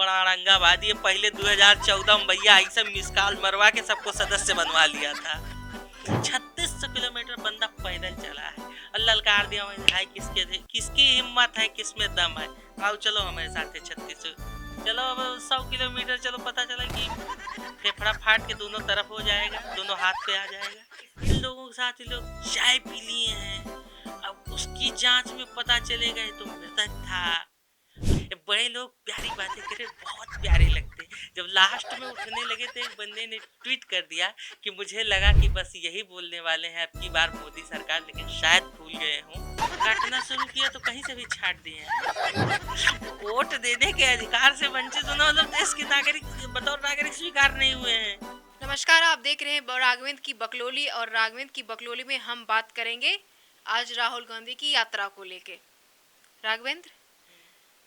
बड़ा औरंगाबाद ये पहले 2014 में भैया ऐसे मिस कॉल मरवा के सबको सदस्य बनवा लिया था। 3600 किलोमीटर बंदा पैदल चला है और ललकार दिया भाई किसकी हिम्मत है, किसमें दम है। आओ चलो हमारे साथ है 3600, चलो अब 100 किलोमीटर चलो, पता चला कि फेफड़ा फाट के दोनों तरफ हो जाएगा, दोनों हाथ पे आ जाएगा। इन लोगों के साथ ये लोग चाय पी लिए हैं, अब उसकी जांच में पता चलेगा ये तो मृतक था। ये बड़े लोग प्यारी बातें करे, बहुत प्यारे लगते। जब लास्ट में उठने लगे तो एक बंदे ने ट्वीट कर दिया कि मुझे लगा कि बस यही बोलने वाले हैं अब की बार मोदी सरकार, लेकिन शायद भूल गए हूँ। काटना शुरू किया तो कहीं से भी छाट दिए हैं। वोट देने के अधिकार से वंचित होना मतलब देश के नागरिक बतौर नागरिक स्वीकार नहीं हुए हैं। नमस्कार, आप देख रहे हैं राघवेंद्र की बकलोली और राघवेंद्र की बकलोली में हम बात करेंगे आज राहुल गांधी की यात्रा को लेके। राघवेंद्र,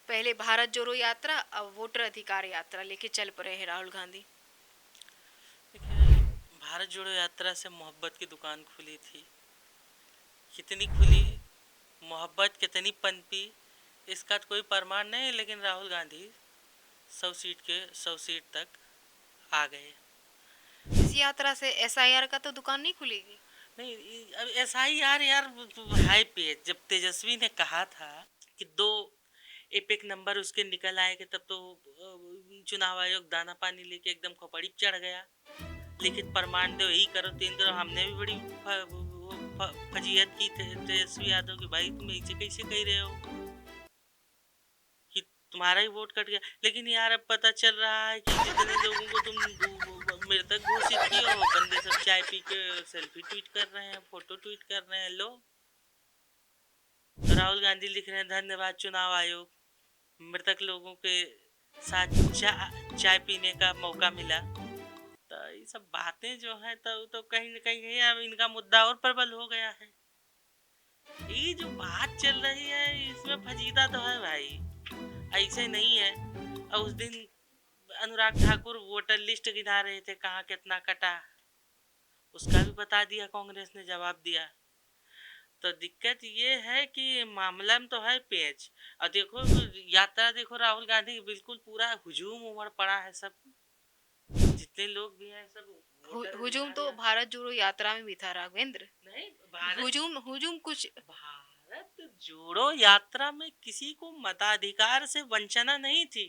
पहले भारत जोड़ो यात्रा, अब वोटर अधिकार यात्रा लेके चल पड़े हैं राहुल गांधी। भारत जोड़ो यात्रा से मोहब्बत की दुकान खुली थी, कितनी खुली मोहब्बत कितनी पनपी इसका कोई प्रमाण नहीं, लेकिन राहुल गांधी 100 सीट तक आ गए। इस यात्रा से SIR का तो दुकान नहीं खुलेगी। नहीं, अब SIR यार हाई पे, जब तेजस्वी ने कहा था कि 2 एपिक नंबर उसके निकल आएंगे तब तो चुनाव आयोग दाना पानी लेके एकदम खोपड़ी चढ़ गया। लिखित प्रमाण दो, यही करो 3 करो। हमने भी बड़ी फजीहत की तेजस्वी यादव की, भाई तुम ऐसे कैसे कह रहे हो कि तुम्हारा ही वोट कट गया। लेकिन यार अब पता चल रहा है कि जितने लोगों को तुम मृतक घोषित किए हो, बंदे सब चाय पी के सेल्फी ट्वीट कर रहे हैं, फोटो ट्वीट कर रहे हैं। लो राहुल गांधी लिख रहे हैं धन्यवाद चुनाव आयोग, मृतक लोगों के साथ चाय पीने का मौका मिला। तो ये सब बातें जो है तो कहीं न कहीं अब इनका मुद्दा और प्रबल हो गया है। ये जो बात चल रही है इसमें फजीदा तो है भाई, ऐसे नहीं है। और उस दिन अनुराग ठाकुर वोटर लिस्ट गिना रहे थे, कहाँ कितना कटा, उसका भी बता दिया, कांग्रेस ने जवाब दिया। तो दिक्कत ये है कि मामला में तो है पेच। और देखो यात्रा, देखो राहुल गांधी बिल्कुल पूरा हुजूम उमड़ पड़ा है, सब जितने लोग भी हैं सब हुजूम तो भारत जोड़ो यात्रा में भी था राघवेंद्र। नहीं, भारत हुजूम हुजूम कुछ भारत जोड़ो यात्रा में किसी को मताधिकार से वंचना नहीं थी।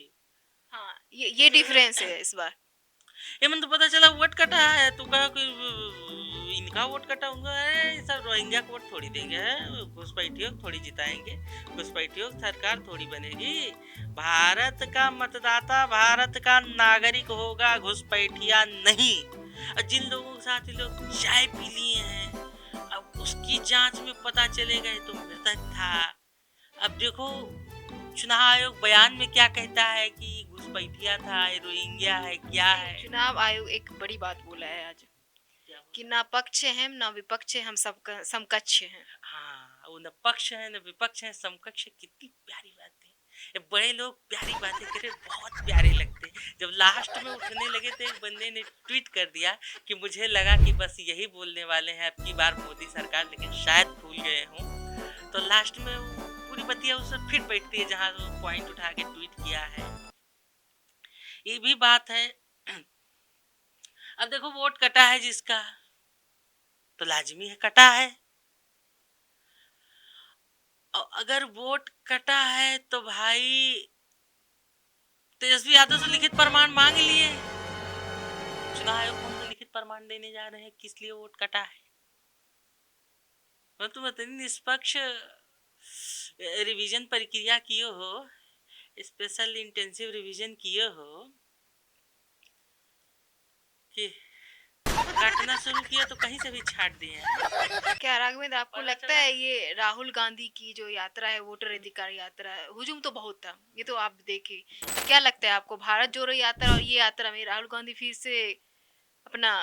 हाँ, ये डिफरेंस है इस बार। ये मन तो पता चला वोट कटा है तो कहा कि इनका वोट कटा, उनका है सब रोहिंग्या को वोट थोड़ी देंगे, घुसपैठियों थोड़ी जिताएंगे, घुसपैठियों सरकार थोड़ी बनेगी। भारत का मतदाता भारत का नागरिक होगा, घुसपैठिया नहीं। और जिन लोगों के साथ ये लोग चाय पी लिए हैं, अब उसकी जांच में पता चलेगा ये तो मृतक था। अब देखो चुनाव आयोग बयान में क्या कहता है कि घुसपैठिया था, ये रोहिंग्या है, क्या है। चुनाव आयोग एक बड़ी बात बोला है आज कि ना पक्ष है ना विपक्ष है, हम सब समकक्ष हैं। हाँ, वो न पक्ष है न विपक्ष है, समकक्ष है। कितनी प्यारी बातें, ये बड़े लोग प्यारी बातें करे, बहुत प्यारे लगते। जब लास्ट में उठने लगे तो एक बंदे ने ट्वीट कर दिया कि मुझे लगा कि बस यही बोलने वाले हैं अब की बार मोदी सरकार, लेकिन शायद भूल गए हूँ। तो लास्ट में पूरी बतिया उससे फिर बैठती है जहाँ वो पॉइंट उठा के ट्वीट किया है। ये भी बात है। अब देखो वोट कटा है जिसका, तो लाजमी है कटा है। और अगर वोट कटा है तो भाई तेजस्वी यादव से लिखित प्रमाण मांग लिए, चुनाव आयोग को हम लिखित प्रमाण देने जा रहे हैं किस लिए वोट कटा है। मैं तुम इतनी निष्पक्ष रिवीजन प्रक्रिया किए हो, स्पेशल इंटेंसिव रिवीजन किए हो कि काटना शुरू किया तो कहीं से भी छाट दिए हैं। क्या राघवेंद्र, आपको लगता है ये राहुल गांधी की जो यात्रा है, वोटर अधिकार यात्रा है, हुजूम तो बहुत था, ये तो आप देखिए। क्या लगता है आपको भारत जोड़ो यात्रा और ये यात्रा में राहुल गांधी फिर से अपना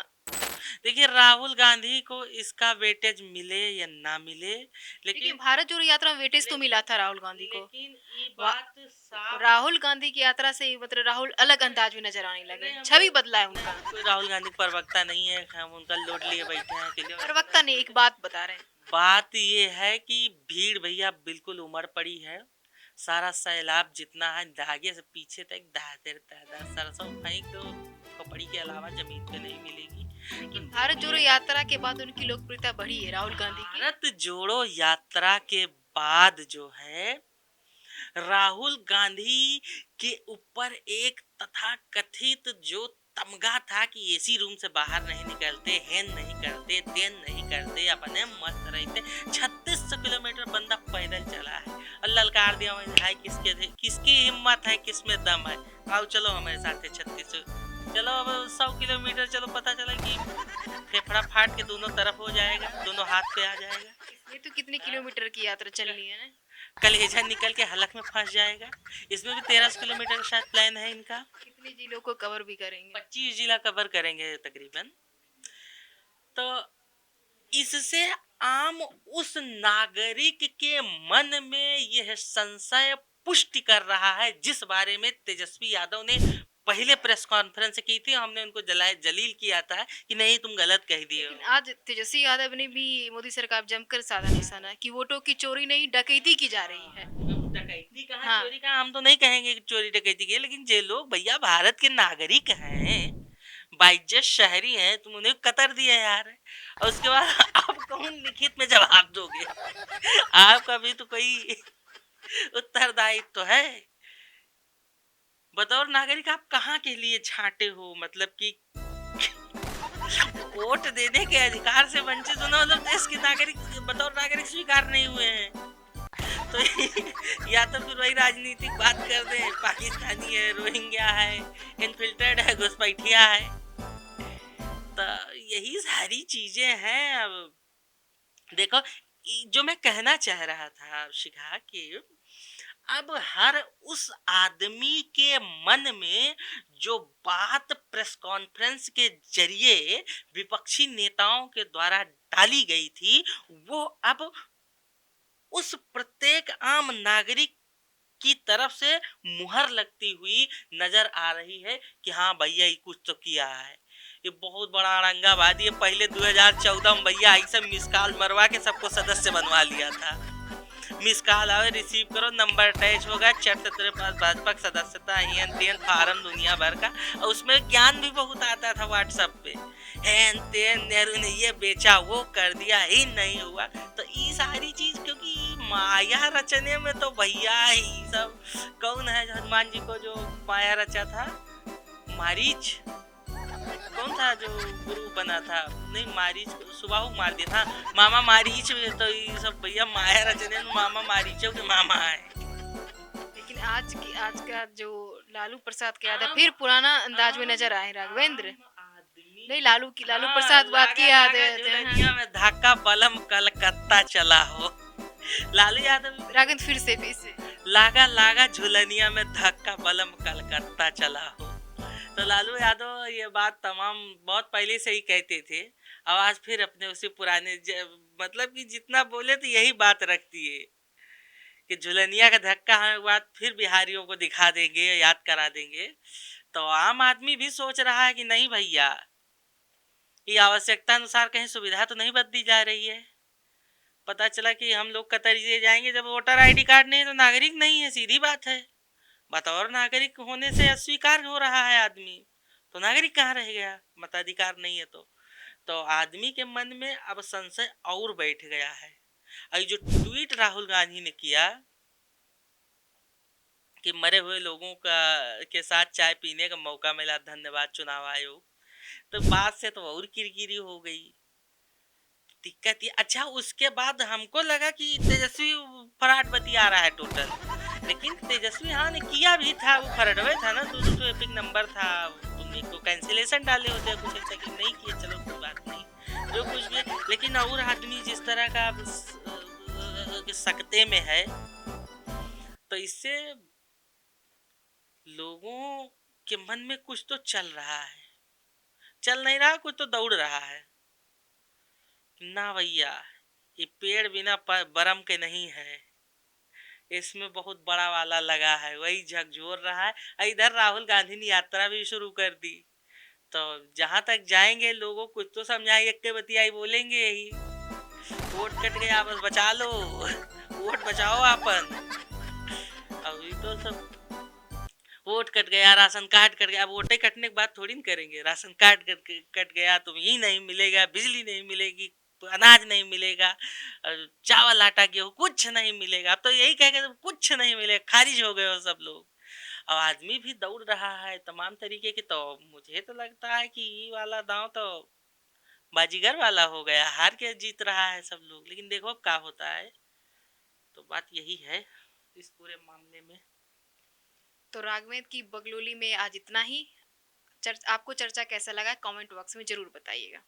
देखिए राहुल गांधी को इसका वेटेज मिले या ना मिले, देखिए लेकिन भारत जोड़ो यात्रा में वेटेज तो मिला था राहुल गांधी को। लेकिन ये बात साफ, राहुल गांधी की यात्रा से मतलब राहुल अलग अंदाज में नजर आने लगे, छवि बदला है उनका। कोई राहुल गांधी प्रवक्ता नहीं है, हम उनका लोड लिए बैठे हैं कि प्रवक्ता नहीं, एक बात बता रहे हैं। बात ये है कि भीड़ भैया बिल्कुल उमड़ पड़ी है, सारा सैलाब जितना है आगे से पीछे तक दहाते रहता है। सरसों फेंक दो, खोपड़ी के अलावा जमीन पे नहीं मिलेगी। लेकिन भारत जोड़ो यात्रा के बाद उनकी लोकप्रियता बढ़ी है राहुल गांधी की। भारत जोड़ो यात्रा के बाद जो है राहुल गांधी के ऊपर एक तथाकथित जो तमगा था कि एसी रूम से बाहर नहीं निकलते, हेन नहीं करते, तेन नहीं करते, अपने मस्त रहते। 3600 किलोमीटर बंदा पैदल चला है और ललकार दिया भाई किसकी हिम्मत है, किसमें दम है। आओ चलो हमारे साथ है 3600। चलो अब 100 किलोमीटर चलो, पता चला कि फेफड़ा फाट के दोनों तरफ हो जाएगा, दोनों हाथ पे आ जाएगा। ये तो कितने किलोमीटर की यात्रा चलनी है ना। कलेजा निकल के हलक में फंस जाएगा। इसमें भी 1300 किलोमीटर का शायद प्लान है इनका। कितने जिलों को कवर भी करेंगे? 25 जिला कवर करेंगे तकरीबन। तो इससे आम उस नागरिक के मन में यह संशय पुष्टि कर रहा है जिस बारे में तेजस्वी यादव ने पहले प्रेस कॉन्फ्रेंस की थी। हमने उनको जलील किया था कि नहीं तुम गलत कह दिए हो। आज तेजस्वी यादव ने भी मोदी सरकार जमकर साधा निशाना कि वोटों की चोरी नहीं डकैती की जा रही है। डकैती कहाँ चोरी कहाँ, हम तो नहीं कहेंगे कि चोरी डकैती की, लेकिन जे लोग भैया भारत के नागरिक हैं, बाइज्जत शहरी हैं, तुम उन्हें कतर दिया यार। और उसके बाद आप कौन लिखित में जवाब दोगे? आपका भी तो कोई उत्तरदायित्व तो है। बतौर नागरिक आप कहाँ के लिए छांटे हो? मतलब कि वोट देने के अधिकार से वंचित होना मतलब देश के नागरिक बतौर नागरिक स्वीकार नहीं हुए हैं। तो या तो फिर वही राजनीतिक बात कर दे, पाकिस्तानी है, रोहिंग्या है, इनफिल्ट्रेट है, घुसपैठिया है। तो यही सारी चीजें हैं। अब देखो जो मैं कहना चाह रहा था शिखा कि अब हर उस आदमी के मन में जो बात प्रेस कॉन्फ्रेंस के जरिए विपक्षी नेताओं के द्वारा डाली गई थी, वो अब उस प्रत्येक आम नागरिक की तरफ से मुहर लगती हुई नजर आ रही है कि हाँ भैया ये कुछ तो किया है। ये बहुत बड़ा औरंगाबादी है। पहले 2014 में भैया ऐसे मिस कॉल मरवा के सबको सदस्य बनवा लिया था। मिस कॉल आवे, रिसीव करो, नंबर अटैच होगा, चट से तेरे पास भाजपा सदस्यता एन फार्म दुनिया भर का। और उसमें ज्ञान भी बहुत आता था व्हाट्सएप पे। एन तेन नेहरू ने ये बेचा, वो कर दिया, ही नहीं हुआ। तो ये सारी चीज क्योंकि माया रचने में तो भैया ही सब कौन है हनुमान जी को जो माया रचा था? मारीच कौन था जो गुरु बना था? नहीं, मारीच सुबाहु मार दिया था, मामा मारीच। तो ये सब भैया माया रचने में मामा मारीचों के मामा है। लेकिन आज का जो लालू प्रसाद के याद है फिर पुराना अंदाज में नजर आए राघवेंद्र। नहीं लालू प्रसाद बात की याद है। दुनिया में धाका बलम कलकत्ता चला हो। लालू यादव राघवेंद्र फिर से लागा झुलनिया में धक्का बलम कलकत्ता चला हो। तो लालू यादव ये बात तमाम बहुत पहले से ही कहते थे। अब आज फिर अपने उसी पुराने मतलब कि जितना बोले तो यही बात रखती है कि झुलनिया का धक्का हमें बात फिर बिहारियों को दिखा देंगे, याद करा देंगे। तो आम आदमी भी सोच रहा है कि नहीं भैया, ये आवश्यकता अनुसार कहीं सुविधा तो नहीं बदली जा रही है। पता चला कि हम लोग कतर ये जाएंगे जब वोटर आईडी कार्ड नहीं है तो नागरिक नहीं है, सीधी बात है। बतौर नागरिक होने से अस्वीकार हो रहा है आदमी, तो नागरिक कहाँ रह गया? मताधिकार नहीं है तो आदमी के मन में अब संशय और बैठ गया है। और जो ट्वीट राहुल गांधी ने किया कि मरे हुए लोगों के साथ चाय पीने का मौका मिला, धन्यवाद चुनाव आयोग, तो बात से तो और किरकिरी हो गई, दिक्कत ये। अच्छा उसके बाद हमको लगा कि तेजस्वी फराट बतिया रहा है टोटल, लेकिन तेजस्वी हाँ ने किया भी था, वो फरडवे था ना, तो एपिक नंबर था, तुम एक तो कैंसिलेशन डाले होते कुछ ऐसा कि नहीं किए, चलो कोई बात नहीं जो कुछ भी। लेकिन और आदमी जिस तरह का सकते में है, तो इससे लोगों के मन में कुछ तो चल रहा है, चल नहीं रहा कुछ तो दौड़ रहा है। ना भैया, ये पेड़ बिना बरम के नहीं है, इसमें बहुत बड़ा वाला लगा है, वही झकझोर रहा है। इधर राहुल गांधी ने यात्रा भी शुरू कर दी, तो जहां तक जाएंगे लोगों कुछ तो समझाएंगे, के बतियाई बोलेंगे यही, वोट कट गया बस बचा लो, वोट बचाओ अपन। तो सब वोट कट गया, राशन कार्ड कट गया। अब वोटें कटने के बाद थोड़ी ना करेंगे, राशन कार्ड कट गया तो ये नहीं मिलेगा, बिजली नहीं मिलेगी, अनाज नहीं मिलेगा, चावल आटा गेहूं कुछ नहीं मिलेगा। अब तो यही कह के कुछ नहीं मिलेगा, खारिज हो गए हो सब लोग। अब आदमी भी दौड़ रहा है तमाम तरीके के, तो मुझे तो लगता है कि ये वाला दांव तो बाजीगर वाला हो गया, हार के जीत रहा है सब लोग। लेकिन देखो अब क्या होता है। तो बात यही है इस पूरे मामले में। तो राघवेंद्र की बगलोली में आज इतना ही। आपको चर्चा कैसा लगा कमेंट बॉक्स में जरूर बताइएगा।